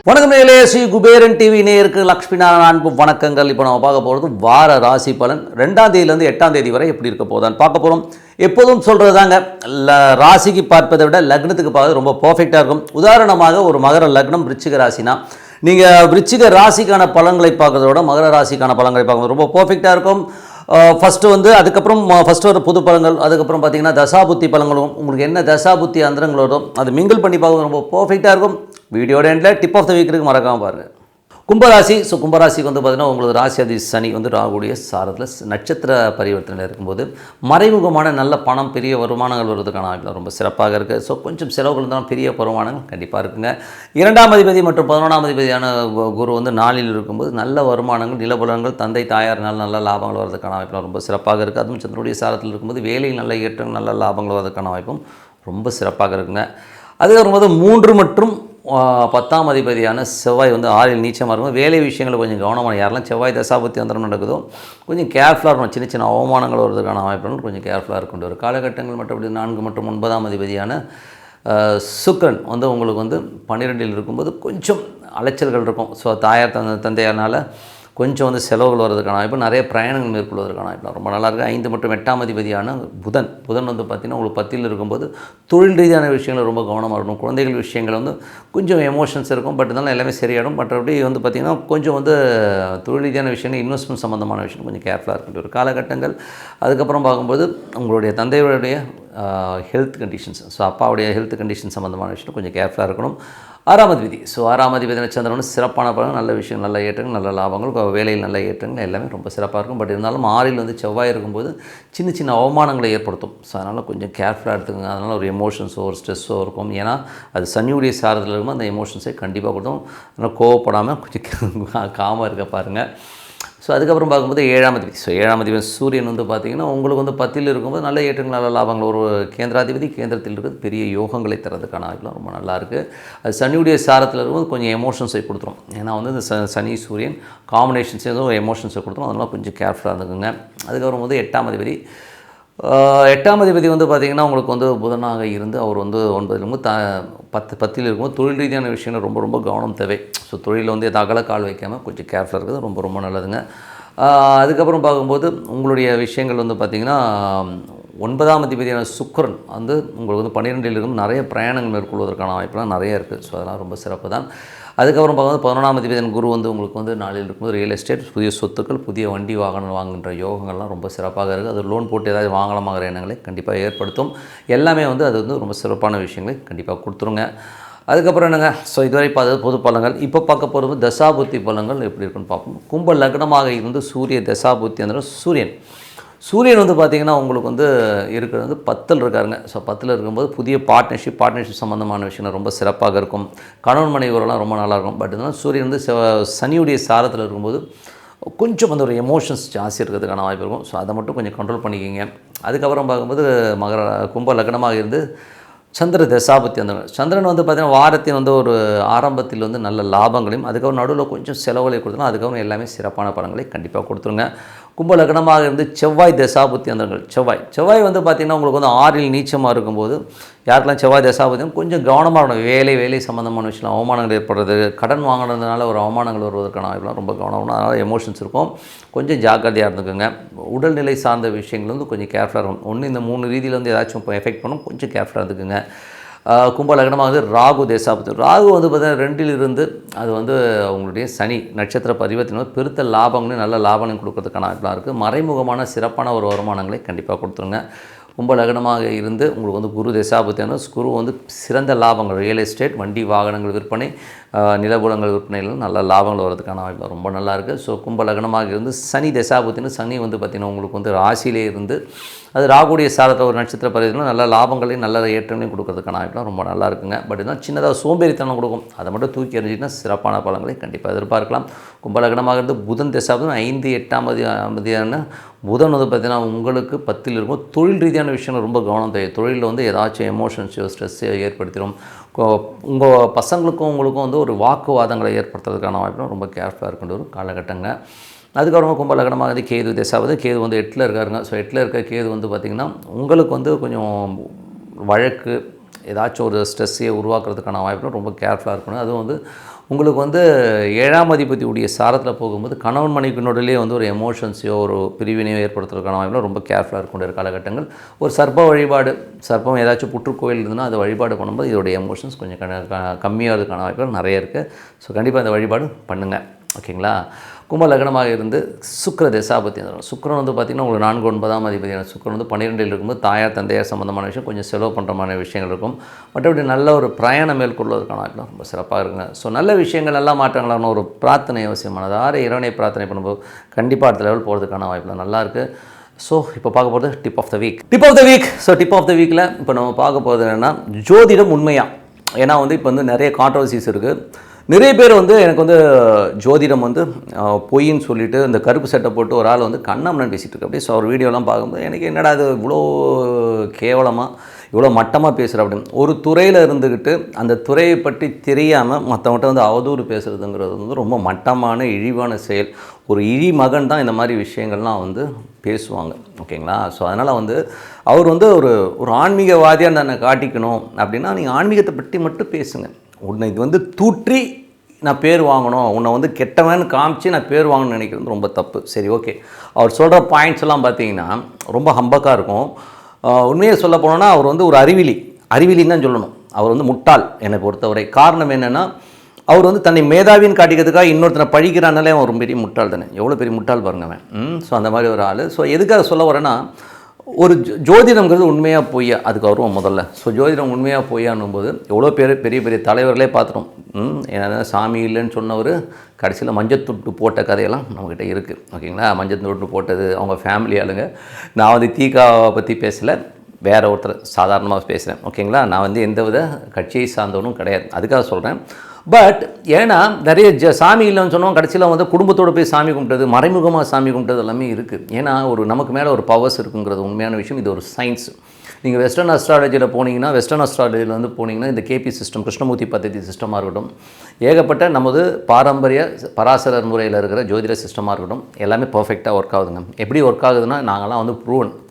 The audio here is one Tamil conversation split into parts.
வணக்கம் நேயர்களே, ஸ்ரீ குபேரன் டிவி நேயருக்கு லக்ஷ்மி நாராயண அன்பு வணக்கங்கள். இப்போ நம்ம பார்க்க போகிறது வார ராசி பலன் 2ஆம் தேதியிலேருந்து 8ஆம் தேதி வரை எப்படி இருக்க போதான்னு பார்க்க போகிறோம். எப்போதும் சொல்கிறது தாங்க, ராசிக்கு பார்ப்பதை விட லக்னத்துக்கு பார்ப்பது ரொம்ப பர்ஃபெக்டாக இருக்கும். உதாரணமாக ஒரு மகர லக்னம் விருச்சிக ராசினா நீங்கள் விருச்சிக ராசிக்கான பலன்களை பார்க்கறத விட மகர ராசிக்கான பலன்களை பார்க்குறது ரொம்ப பர்ஃபெக்டாக இருக்கும். ஃபஸ்ட்டு அதுக்கப்புறம் ஃபஸ்ட்டு வர புது பலன்கள், அதுக்கப்புறம் பார்த்தீங்கன்னா தசாபுத்தி பலன்களும் உங்களுக்கு என்ன தசாபுத்தி அந்தரங்களோட அது மிங்கிள் பண்ணி பார்க்குறது ரொம்ப பர்ஃபெக்டாக இருக்கும். வீடியோட எண்டில் டிப் ஆஃப் த வீக் இருக்குது, மறக்காமல் பாருங்கள். கும்பராசி. கும்பராசிக்கு வந்து பார்த்திங்கன்னா உங்களுக்கு ராசி அதி சனி வந்து ராகுடைய சாரத்தில் நட்சத்திர பரிவர்த்தனையில் இருக்கும்போது மறைமுகமான நல்ல பணம் பெரிய வருமானங்கள் வருவதற்கான வாய்ப்பு ரொம்ப சிறப்பாக இருக்குது. கொஞ்சம் செலவுகள் இருந்தாலும் பெரிய வருமானங்கள் கண்டிப்பாக இருக்குங்க. 2ஆம் அதிபதி மற்றும் 11ஆம் அதிபதியான குரு வந்து நாளில் இருக்கும்போது நல்ல வருமானங்கள், நிலபுலங்கள், தந்தை தாயார்னால் நல்ல லாபங்கள் வருவதற்கான வாய்ப்பு ரொம்ப சிறப்பாக இருக்குது. அதுவும் சந்திரனுடைய சாரத்தில் இருக்கும்போது வேலையில் நல்ல ஏற்றங்கள், நல்ல லாபங்கள் வருவதற்கான வாய்ப்பும் ரொம்ப சிறப்பாக இருக்குங்க. அது வரும்போது 3 மற்றும் 10ஆம் அதிபதியான செவ்வாய் வந்து 6இல் நீச்சமாக இருக்கும். வேலை விஷயங்களை கொஞ்சம் கவனமாக, யாரெல்லாம் செவ்வாய் தசாபுத்தி அந்தரம் நடக்குதோ கொஞ்சம் கேர்ஃபுல்லாக இருக்கணும். சின்ன சின்ன அவமானங்கள் வருவதற்கான வாய்ப்புகள் கொஞ்சம் கேர்ஃபுல்லாக இருக்கின்ற ஒரு காலகட்டங்கள். மற்றபடி 4 மற்றும் 9ஆம் அதிபதியான சுக்கிரன் வந்து உங்களுக்கு வந்து 12இல் இருக்கும்போது கொஞ்சம் அலைச்சல்கள் இருக்கும். தாயார் தந்தையானால் கொஞ்சம் வந்து செலவுகள் வர்றதுக்கான வாய்ப்பு, நிறைய பிரயாணங்கள் மேற்கொள்வதற்கான வாய்ப்பு ரொம்ப நல்லாயிருக்கு. 5 மற்றும் 8ஆம் அதிபதியான புதன் வந்து பார்த்திங்கன்னா உங்களுக்கு 10இல் இருக்கும்போது தொழில் ரீதியான விஷயங்கள் ரொம்ப கவனமாக இருக்கணும். குழந்தைகள் விஷயங்கள் வந்து கொஞ்சம் எமோஷன்ஸ் இருக்கும், பட் இருந்தாலும் எல்லாமே சரியாயிடும். மற்றபடி வந்து பார்த்திங்கன்னா கொஞ்சம் வந்து தொழில் ரீதியான விஷயங்கள், இன்வெஸ்ட்மெண்ட் சம்மந்தமான விஷயம் கொஞ்சம் கேர்ஃபுல்லாக இருக்கின்ற ஒரு காலகட்டங்கள். அதுக்கப்புறம் பார்க்கும்போது உங்களுடைய தந்தையுடைய ஹெல்த் கண்டிஷன்ஸ், அப்பாவுடைய ஹெல்த் கண்டிஷன் சம்மந்தமான விஷயம் கொஞ்சம் கேர்ஃபுல்லாக இருக்கணும். 6ஆம் அதிபதி. 6ஆம் அதிபதி சந்திரன் சிறப்பான பலன், நல்ல விஷயம், நல்ல ஏற்றங்கள், நல்ல லாபங்கள், வேலையில் நல்ல ஏற்றங்கள் எல்லாமே ரொம்ப சிறப்பாக இருக்கும். பட் இருந்தாலும் 6இல் வந்து செவ்வாய் இருக்கும்போது சின்ன சின்ன அவமானங்களை ஏற்படுத்தும். அதனால் கொஞ்சம் கேர்ஃபுல்லாக எடுத்துக்கோங்க. அதனால் ஒரு எமோஷன்ஸோ ஒரு ஸ்ட்ரெஸ்ஸோ இருக்கும். ஏன்னா அது சனியுடைய சாரத்தில் இருக்கும்போது அந்த எமோஷன்ஸை கண்டிப்பாக கொடுத்தோம். அதனால் கோவப்படாமல் கொஞ்சம் காமாக இருக்க பாருங்கள். அதுக்கப்புறம் பார்க்கும்போது 7ஆம் அதிபதி. 7ஆம் அதிபதி சூரியன் வந்து பார்த்திங்கன்னா உங்களுக்கு வந்து 10இல் இருக்கும்போது நல்ல ஏற்றங்கள், நல்ல லாபங்கள். ஒரு கேந்திராதிபதி கேந்திரத்தில் இருக்கிறது பெரிய யோகங்களை தரதுக்கான வாய்ப்புலாம் ரொம்ப நல்லாயிருக்கு. அது சனியுடைய சாரத்தில் இருக்கும்போது கொஞ்சம் எமோஷன்ஸை கொடுத்துரும். ஏன்னா வந்து இந்த சனி சூரியன் காம்பினேஷன்ஸ் ஒரு எமோஷன்ஸை கொடுத்துரும். அதனால் கொஞ்சம் கேர்ஃபுல்லாக இருந்துக்குங்க. அதுக்கப்புறம் வந்து 8ஆம் அதிபதி. 8ஆம் அதிபதி வந்து பார்த்திங்கன்னா உங்களுக்கு வந்து புதனாக இருந்து அவர் வந்து 9இல் 10 இருக்கும்போது தொழில் ரீதியான விஷயங்கள் ரொம்ப ரொம்ப கவனம் தேவை. தொழிலில் வந்து அகல கால் வைக்காமல் கொஞ்சம் கேர்ஃபுல்லாக இருக்குது, ரொம்ப ரொம்ப நல்லதுங்க. அதுக்கப்புறம் பார்க்கும்போது உங்களுடைய விஷயங்கள் வந்து பார்த்திங்கன்னா 9ஆம் அதிபதியான சுக்கிரன் வந்து உங்களுக்கு வந்து 12இல் இருக்கும் நிறைய பிரயாணங்கள் மேற்கொள்வதற்கான வாய்ப்புலாம் நிறைய இருக்குது. அதெல்லாம் ரொம்ப சிறப்பு தான். அதுக்கப்புறம் பார்க்கும்போது 11ஆம் அதிபதியான குரு வந்து உங்களுக்கு வந்து நாளில் இருக்கும்போது ரியல் எஸ்டேட், புதிய சொத்துக்கள், புதிய வண்டி வாகனம் வாங்குகின்ற யோகங்கள்லாம் ரொம்ப சிறப்பாக இருக்குது. அது லோன் போட்டு ஏதாவது வாங்கலாமாங்கிற எண்ணங்களை கண்டிப்பாக ஏற்படுத்தும். எல்லாமே வந்து அது வந்து ரொம்ப சிறப்பான விஷயங்களை கண்டிப்பாக கொடுத்துருங்க. அதுக்கப்புறம் என்னங்க, இதுவரை பார்த்தது பொது பலன்கள். இப்போ பார்க்க போகிறது தசாபுத்தி பலன்கள் எப்படி இருக்குன்னு பார்ப்போம். கும்ப லக்னமாக இருந்து சூரிய தசாபுத்தி அந்த சூரியன் வந்து பார்த்திங்கன்னா உங்களுக்கு வந்து இருக்கிறது வந்து 10இல் இருக்காருங்க. 10இல் இருக்கும்போது புதிய பார்ட்னர்ஷிப் சம்மந்தமான விஷயங்கள் ரொம்ப சிறப்பாக இருக்கும். கணவன் மனைவி உறவுலாம் ரொம்ப நல்லாயிருக்கும். பட் இருந்தாலும் சூரியன் வந்து சனியுடைய சாரத்தில் இருக்கும்போது கொஞ்சம் வந்து ஒரு எமோஷன்ஸ் ஜாஸ்தி இருக்கிறதுக்கான வாய்ப்பு இருக்கும். அதை மட்டும் கொஞ்சம் கண்ட்ரோல் பண்ணிக்கிங்க. அதுக்கப்புறம் பார்க்கும்போது கும்ப லக்னமாக இருந்து சந்திர தசாபுத்தி சந்திரன் வந்து பார்த்திங்கன்னா வாரத்தின் வந்து ஒரு ஆரம்பத்தில் வந்து நல்ல லாபங்களையும் அதுக்கப்புறம் நடுவில் கொஞ்சம் செலவுகளை கொடுத்தோம். அதுக்கப்புறம் எல்லாமே சிறப்பான பலன்களை கண்டிப்பாக கொடுத்துருங்க. கும்ப லக்னமாக இருந்து செவ்வாய் தசாபுத்தி செவ்வாய் வந்து பார்த்திங்கன்னா உங்களுக்கு வந்து 6இல் நீச்சமாக இருக்கும்போது யாருக்கெல்லாம் செவ்வாய் தசாபுத்தி கொஞ்சம் கவனமாக இருக்கணும். வேலை சம்மந்தமான விஷயம், அவமானங்கள் ஏற்படுறது, கடன் வாங்கினதுனால ஒரு அவமானங்கள் வருவதற்கான வாய்ப்புலாம் ரொம்ப கவனமாக. அதனால் எமோஷன்ஸ் இருக்கும், கொஞ்சம் ஜாக்கிரதையாக இருந்துக்குங்க. உடல்நிலை சார்ந்த விஷயங்கள் வந்து கொஞ்சம் கேர்ஃபுல்லாக இருக்கும். ஒன்று இந்த 3 ரீதியில் வந்து ஏதாச்சும் எஃபெக்ட் பண்ணும், கொஞ்சம் கேர்ஃபுல்லாக இருந்துக்குங்க. கும்ப லக்னமாக ராகு தசாபுத்தி. ராகு வந்து பார்த்திங்கன்னா 2இல் இருந்து அது வந்து அவங்களுடைய சனி நட்சத்திர பரிவர்த்தனை பெருத்த லாபங்களையும் நல்ல லாபங்களையும் கொடுக்கறதுக்கான வாய்ப்புலாம் இருக்குது. மறைமுகமான சிறப்பான ஒரு வருமானங்களை கண்டிப்பாக கொடுத்துருங்க. கும்ப லக்னமாக இருந்து உங்களுக்கு வந்து குரு தசாபுத்தியான குரு வந்து சிறந்த லாபங்கள், ரியல் எஸ்டேட், வண்டி வாகனங்கள் விற்பனை, நிலபுலங்கள் விற்பனையிலும் நல்ல லாபங்கள் வரதுக்கான வாய்ப்பு ரொம்ப நல்லாயிருக்கு. கும்ப லக்னமாக இருந்து சனி தசாபுத்தின்னு சனி வந்து பார்த்திங்கன்னா உங்களுக்கு வந்து ராசியிலே இருந்து அது ராகுடைய சாரத்தில் ஒரு நட்சத்திர பரிவர்த்தனை நல்ல லாபங்களையும் நல்ல ஏற்றங்களையும் கொடுக்கறதுக்கான வாய்ப்புலாம் ரொம்ப நல்லா இருக்குங்க. பட் இருந்தால் சின்னதாக சோம்பேறித்தனம் கொடுக்கும். அதை மட்டும் தூக்கி எறிஞ்சிங்கன்னா சிறப்பான பலன்களை கண்டிப்பாக எதிர்பார்க்கலாம். கும்ப லக்னமாக இருந்து புதன் தசாபுத்தி 5, 8ஆம் அதிபதியான புதன் வந்து பார்த்திங்கன்னா உங்களுக்கு 10இல் இருக்கும். தொழில் ரீதியான விஷயங்கள் ரொம்ப கவனம் தேவை. தொழிலில் வந்து ஏதாச்சும் எமோஷன்ஸோ ஸ்ட்ரெஸ்ஸோ ஏற்படுத்திடும். உங்கள் பசங்களுக்கும் உங்களுக்கும் வந்து ஒரு வாக்குவாதங்களை ஏற்படுத்துறதுக்கான வாய்ப்பும் ரொம்ப கேர்ஃபுல்லாக இருக்கின்ற ஒரு காலகட்டங்க. அதுக்கப்புறமா கும்ப லக்னமாக வந்து கேது திசாவது, கேது வந்து 8ல் இருக்காருங்க. ஸோ 8ல் இருக்க கேது வந்து பார்த்திங்கன்னா உங்களுக்கு வந்து கொஞ்சம் வழக்கு ஏதாச்சும் ஒரு ஸ்ட்ரெஸ்ஸையை உருவாக்குறதுக்கான வாய்ப்புகள் ரொம்ப கேர்ஃபுல்லாக இருக்கணும். அதுவும் வந்து உங்களுக்கு வந்து 7ஆம் அதிபதி உடைய சாரத்தில் போகும்போது கணவன் மனைவியினுடைய வந்து ஒரு எமோஷன்ஸையோ ஒரு பிரிவினையோ ஏற்படுத்துறதுக்கான வாய்ப்புகள் ரொம்ப கேர்ஃபுல்லாக இருக்கும் காலகட்டங்கள். ஒரு சர்ப்ப வழிபாடு, சர்ப்பம் ஏதாச்சும் புற்றுக்கோயில் இருந்ததுன்னா அதை வழிபாடு பண்ணும்போது இதோடைய எமோஷன்ஸ் கொஞ்சம் கம்மியாகிறதுக்கான வாய்ப்புகள் நிறைய இருக்குது. ஸோ கண்டிப்பாக அந்த வழிபாடு பண்ணுங்கள். ஓகேங்களா? கும்ப லக்னமாக இருந்து சுக்கிர தசாபத்தி சுக்கிரன் வந்து பார்த்திங்கன்னா உங்களுக்கு 4 9ஆம் அதிபதியான சுக்கிரன் வந்து 12ல் இருக்கும்போது தாயார் தந்தையார் சம்மந்தமான விஷயம் கொஞ்சம் செலவு பண்ணுற மாதிரி விஷயங்கள் இருக்கும். மற்றபடி நல்ல ஒரு பிரயாணம் மேற்கொள்வதற்கான ரொம்ப சிறப்பாக இருக்குங்க. ஸோ நல்ல விஷயங்கள் நல்லா மாற்றங்களான ஒரு பிரார்த்தனை அவசியமானது. இறைவனை பிரார்த்தனை பண்ணும்போது கண்டிப்பாக அடுத்த லெவல் போகிறதுக்கான வாய்ப்புலாம் நல்லாயிருக்கு. ஸோ இப்போ பார்க்க போகிறது tip of the week. So tip of the வீக்கில் இப்போ நம்ம பார்க்க போகிறது என்னென்னா ஜோதிடம் உண்மையா. ஏன்னா வந்து இப்போ வந்து நிறைய கான்ட்ரவர்சிஸ் இருக்குது. நிறைய பேர் வந்து எனக்கு வந்து ஜோதிடம் வந்து பொய்ன்னு சொல்லிவிட்டு இந்த கருப்பு சட்டை போட்டு ஒரு ஆள் வந்து கண்ணாமண்ணன் பேசிகிட்டு இருக்கு அப்படி. ஸோ அவர் வீடியோலாம் பார்க்கும்போது எனக்கு என்னடா அது இவ்வளோ கேவலமாக இவ்வளோ மட்டமாக பேசுகிற அப்படின்னு. ஒரு துறையில் இருந்துக்கிட்டு அந்த துறையை பற்றி தெரியாமல் மற்றவங்கள்ட்ட வந்து அவதூறு பேசுகிறதுங்கிறது வந்து ரொம்ப மட்டமான இழிவான செயல். ஒரு இழி மகன் தான் இந்த மாதிரி விஷயங்கள்லாம் வந்து பேசுவாங்க. ஓகேங்களா? ஸோ அதனால் வந்து அவர் வந்து ஒரு ஆன்மீகவாதியாக தன்னை காட்டிக்கணும் அப்படின்னா நீங்கள் ஆன்மீகத்தை பற்றி மட்டும் பேசுங்க. உன்னை இது வந்து தூற்றி நான் பேர் வாங்கணும், உன்னை வந்து கெட்டவன்னு காமிச்சு நான் பேர் வாங்கணும்னு நினைக்கிறது ரொம்ப தப்பு. சரி, ஓகே. அவர் சொல்கிற பாயிண்ட்ஸ் எல்லாம் பார்த்தீங்கன்னா ரொம்ப ஹம்பக்காக இருக்கும். உண்மையை சொல்ல போனோன்னா அவர் வந்து ஒரு அறிவிலின்னு தான் சொல்லணும். அவர் வந்து முட்டாள் என்னை பொறுத்தவரை. காரணம் என்னென்னா அவர் வந்து தன்னை மேதாவின்னு காட்டிக்கிறதுக்காக இன்னொருத்தனை பழிக்கிறானாலே அவன் ஒரு பெரிய முட்டாள் தானே. எவ்வளோ பெரிய முட்டாள் பாருங்க அவன். ஸோ அந்த மாதிரி ஒரு ஆள். ஸோ எதுக்காக சொல்ல வரேன்னா ஒரு ஜோதிடம்ங்கிறது உண்மையாக பொய்யா அதுக்கு வருவோம் முதல்ல. ஸோ ஜோதிடம் உண்மையாக பொய்யானும் போது எவ்வளோ பேர் பெரிய பெரிய தலைவர்களே பார்த்துட்டோம். ஏன்னா சாமி இல்லைன்னு சொன்னவர் கடைசியில் மஞ்சத்தொட்டு போட்ட கதையெல்லாம் நம்மக்கிட்ட இருக்குது. ஓகேங்களா? மஞ்சத்தொட்டு போட்டது அவங்க ஃபேமிலி ஆளுங்க. நான் வந்து தீகாவை பற்றி பேசலை, வேறு ஒருத்தர் சாதாரணமாக பேசுகிறேன். ஓகேங்களா? நான் வந்து எந்த வித கட்சியை சார்ந்தவனும் கிடையாது, அதுக்காக சொல்கிறேன். பட் ஏன்னா நிறைய சாமி இல்லைன்னு சொன்னோம், கடைசியில் வந்து குடும்பத்தோடு போய் சாமி கும்பிட்டது, மறைமுகமாக சாமி கும்பிட்டது எல்லாமே இருக்குது. ஏன்னா நமக்கு மேலே ஒரு பவர்ஸ் இருக்குங்கிறது உண்மையான விஷயம். இது ஒரு சயின்ஸ். நீங்கள் வெஸ்டர்ன் அஸ்ட்ராலஜியில் போனீங்கன்னா, வெஸ்டர்ன் அஸ்ட்ராலஜியில் வந்து போனீங்கன்னா இந்த கேபி சிஸ்டம், கிருஷ்ணமூர்த்தி பദ്ധதி சிஸ்டமாக இருக்கட்டும், ஏகப்பட்ட நமது பாரம்பரிய பராசரர் முறையில் இருக்கிற ஜோதிட சிஸ்டமாக இருக்கட்டும், எல்லாமே பர்ஃபெக்டாக ஒர்க் ஆகுதுங்க. எப்படி ஒர்க் ஆகுதுன்னா நாங்கள்லாம் வந்து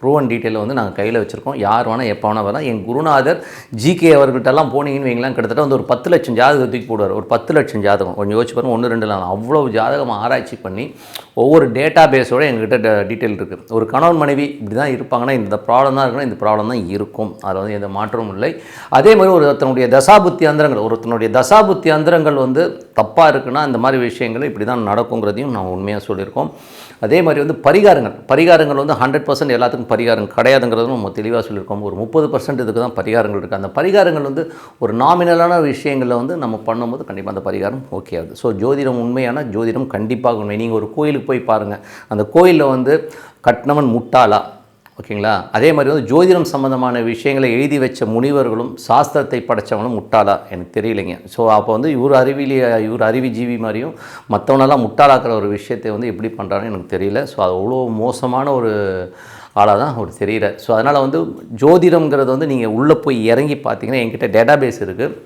ப்ரூவன் டீட்டெயிலை வந்து நாங்கள் கையில் வச்சுருக்கோம். யார் வேணால் எப்போ வேணால் வரலாம். என் குருநாதர் ஜிகே அவர்கிட்டலாம் போனீங்கன்னு வைங்களேன், கிட்டத்தட்ட வந்து ஒரு 10 லட்சம் ஜாதகத்துக்கு போடுவார். ஒரு 10 லட்சம் ஜாதகம் கொஞ்சம் யோசிச்சு பாருங்கள். 1 2 அவ்வளோ ஜாதகம் ஆராய்ச்சி பண்ணி ஒவ்வொரு டேட்டா பேஸோடு எங்ககிட்ட டீட்டெயில் இருக்குது. ஒரு கணவன் மனைவி இப்படி தான் இருப்பாங்கன்னா இந்த ப்ராப்ளம் தான் இருக்கணும், இந்த ப்ராப்ளம் தான் இருக்கும். அதில் வந்து எந்த மாற்றமும் இல்லை. அதே மாதிரி ஒருத்தனுடைய தசாபுத்தி அந்தரங்கள் வந்து தப்பாக இருக்குன்னா இந்த மாதிரி விஷயங்கள் இப்படி தான் நடக்குங்கிறதையும் நான் உண்மையாக சொல்லியிருக்கோம். அதே மாதிரி வந்து பரிகாரங்கள் வந்து 100% எல்லாத்துக்கும் பரிகாரம் கிடையாதுங்கிறதும் நம்ம தெளிவாக சொல்லியிருக்கோம். ஒரு 30% இதுக்கு தான் பரிகாரங்கள் இருக்குது. அந்த பரிகாரங்கள் வந்து ஒரு நாமினலான விஷயங்களில் வந்து நம்ம பண்ணும்போது கண்டிப்பாக அந்த பரிகாரம் ஓகே ஆகுது. ஸோ ஜோதிடம் உண்மையான ஜோதிடம் கண்டிப்பாக உண்மை. நீங்கள் ஒரு கோயிலுக்கு போய் பாருங்கள், அந்த கோயிலில் வந்து கட்டினவன் முட்டாளா? ஓகேங்களா? அதே மாதிரி வந்து ஜோதிடம் சம்மந்தமான விஷயங்களை எழுதி வச்ச முனிவர்களும் சாஸ்திரத்தை படைத்தவங்களும் முட்டாளா? எனக்கு தெரியலைங்க. ஸோ அப்போ வந்து இவர் அறிவிஜீவி மாதிரியும் மற்றவனெல்லாம் முட்டாளாக்குற ஒரு விஷயத்தை வந்து எப்படி பண்ணுறான்னு எனக்கு தெரியல. ஸோ அது அவ்வளோ மோசமான ஒரு ஆளாக தான் அவர் தெரியல. ஸோ அதனால் வந்து ஜோதிடம்ங்கிறது வந்து நீங்கள் உள்ளே போய் இறங்கி பார்த்தீங்கன்னா என்கிட்ட டேட்டாபேஸ் இருக்குது.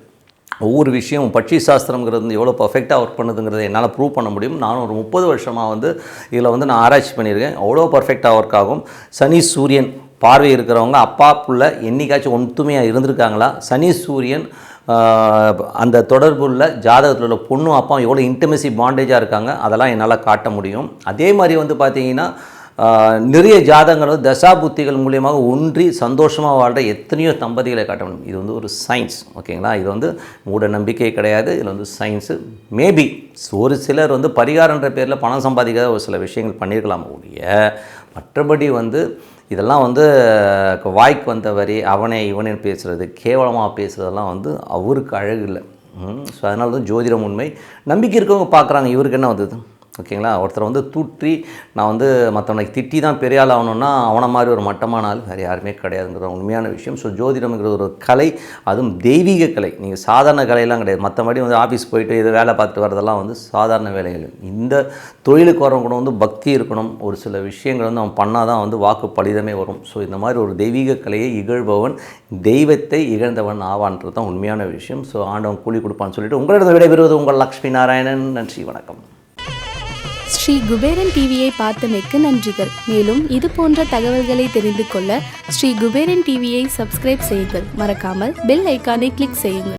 ஒவ்வொரு விஷயம் பட்சி சாஸ்திரங்கிறது வந்து எவ்வளோ பர்ஃபெக்டாக ஒர்க் பண்ணுதுங்கிறத என்னால் ப்ரூவ் பண்ண முடியும். நானும் ஒரு 30 வருஷமாக வந்து இதில் வந்து நான் ஆராய்ச்சி பண்ணியிருக்கேன். அவ்வளோ பர்ஃபெக்டாக ஒர்க் ஆகும். சனி சூரியன் பார்வை இருக்கிறவங்க அப்பா புள்ள என்னைக்காச்சும் ஒத்துமையாக இருந்திருக்காங்களா? சனி சூரியன் அந்த தொடர்புள்ள ஜாதகத்தில் உள்ள பொண்ணும் அப்பா எவ்வளோ இன்டிமெசி பாண்டேஜாக இருக்காங்க, அதெல்லாம் என்னால் காட்ட முடியும். அதே மாதிரி வந்து பார்த்திங்கன்னா நிறைய ஜாதகங்கள் வந்து தசாபுத்திகள் மூலியமாக ஒன்றி சந்தோஷமாக வாழ்கிற எத்தனையோ தம்பதிகளை காட்ட முடியும். இது வந்து ஒரு சயின்ஸ். ஓகேங்களா? இது வந்து மூட நம்பிக்கை கிடையாது, இதில் வந்து சயின்ஸு. மேபி ஒரு சிலர் வந்து பரிகாரன்ற பேரில் பணம் சம்பாதிக்காத ஒரு சில விஷயங்கள் பண்ணியிருக்கலாம் ஒழிய, மற்றபடி வந்து இதெல்லாம் வந்து வாய்க்கு வந்த வரி அவனே இவனே பேசுகிறது, கேவலமாக பேசுகிறதெல்லாம் வந்து அவருக்கு அழகு இல்லை. ஸோ அதனால தான் ஜோதிடம் உண்மை. நம்பிக்கை இருக்கவங்க பார்க்குறாங்க, இவருக்கு என்ன வந்தது? ஓகேங்களா? ஒருத்தரை வந்து தூற்றி நான் வந்து மற்றவனை திட்டி தான் பெரிய ஆள் ஆகணுன்னா அவனை மாதிரி ஒரு மட்டமான ஆள் வேறு யாருமே கிடையாதுங்கிற உண்மையான விஷயம். ஸோ ஜோதிடம்ங்கிறது ஒரு கலை, அதுவும் தெய்வீக கலை. நீங்கள் சாதாரண கலையெல்லாம் கிடையாது. மற்றபடி வந்து ஆஃபீஸ் போயிட்டு இது வேலை பார்த்துட்டு வரதெல்லாம் வந்து சாதாரண வேலைகள். இந்த தொழிலுக்கு வரவங்க கூட வந்து பக்தி இருக்கணும். ஒரு சில விஷயங்கள் வந்து அவன் பண்ணால் தான் வந்து வாக்கு பலிதமே வரும். ஸோ இந்த மாதிரி ஒரு தெய்வீக கலையை இகழ்பவன் தெய்வத்தை இகழ்ந்தவன் ஆவான்றது தான் உண்மையான விஷயம். ஸோ ஆண்டவன் கூலி கொடுப்பான்னு சொல்லிட்டு உங்களிடம் விடைபெறுவது உங்கள் லக்ஷ்மி நாராயணன். நன்றி, வணக்கம். ஸ்ரீ குபேரன் டிவியை பார்த்தமைக்கு நன்றிகள். மேலும் இது போன்ற தகவல்களை தெரிந்து கொள்ள ஸ்ரீ குபேரன் டிவியை சப்ஸ்கிரைப் செய்யுங்கள். மறக்காமல் பெல் ஐக்கானை கிளிக் செய்யுங்கள்.